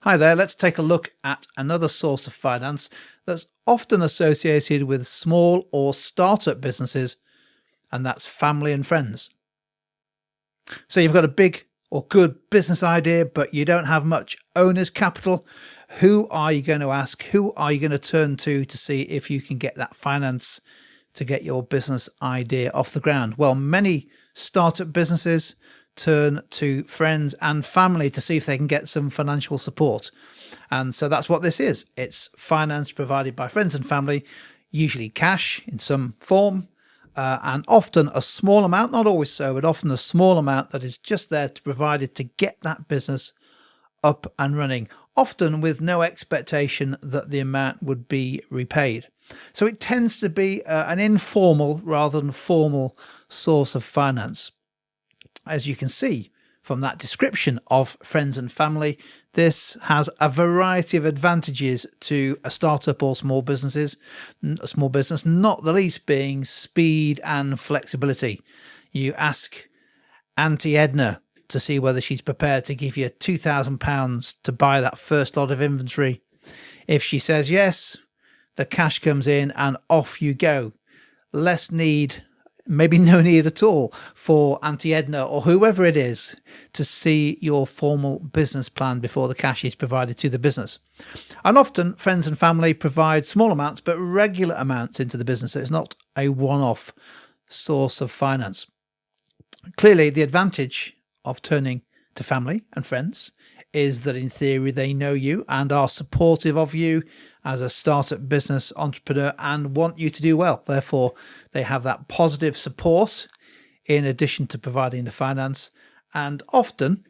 Hi there, let's take a look at another source of finance that's often associated with small or startup businesses, and that's family and friends. So you've got a big or good business idea, but you don't have much owner's capital. Who are you going to ask? Who are you going to turn to see if you can get that finance to get your business idea off the ground? Well, many startup businesses turn to friends and family to see if they can get some financial support. And so that's what this is. It's finance provided by friends and family, usually cash in some form, and often a small amount, not always so, but often a small amount that is just there to provide it to get that business up and running, often with no expectation that the amount would be repaid. So it tends to be an informal rather than formal source of finance. As you can see from that description of friends and family, this has a variety of advantages to a startup or small business, not the least being speed and flexibility. You ask Auntie Edna to see whether she's prepared to give you £2,000 to buy that first lot of inventory. If she says yes, the cash comes in and off you go. Less need, maybe no need at all, for Auntie Edna or whoever it is to see your formal business plan before the cash is provided to the business. And often friends and family provide small amounts but regular amounts into the business, so it's not a one-off source of finance. Clearly, the advantage of turning to family and friends is that in theory they know you and are supportive of you as a startup business entrepreneur and want you to do well. Therefore, they have that positive support in addition to providing the finance, and often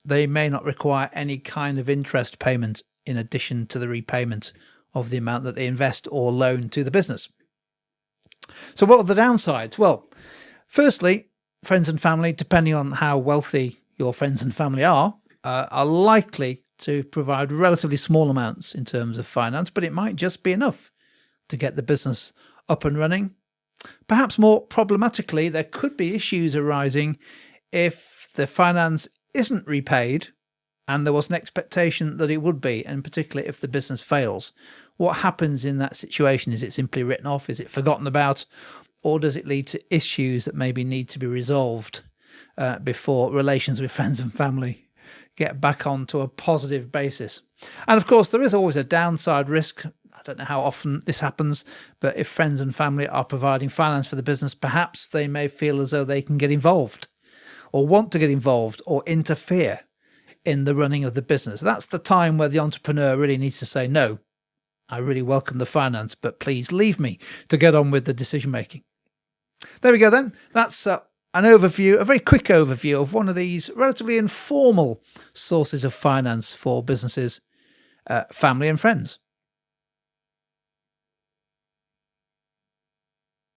they may not require any kind of interest payment in addition to the repayment of the amount that they invest or loan to the business. So what are the downsides? Well, firstly, friends and family, depending on how wealthy your friends and family are likely to provide relatively small amounts in terms of finance, but it might just be enough to get the business up and running. Perhaps more problematically, there could be issues arising if the finance isn't repaid and there was an expectation that it would be, and particularly if the business fails. What happens in that situation? Is it simply written off? Is it forgotten about? Or does it lead to issues that maybe need to be resolved before relations with friends and family get back onto a positive basis? And of course, there is always a downside risk. I don't know how often this happens, but if friends and family are providing finance for the business, perhaps they may feel as though they can get involved or want to get involved or interfere in the running of the business. That's the time where the entrepreneur really needs to say, no, I really welcome the finance, but please leave me to get on with the decision making. There we go then. That's an overview, a very quick overview of one of these relatively informal sources of finance for businesses, family and friends.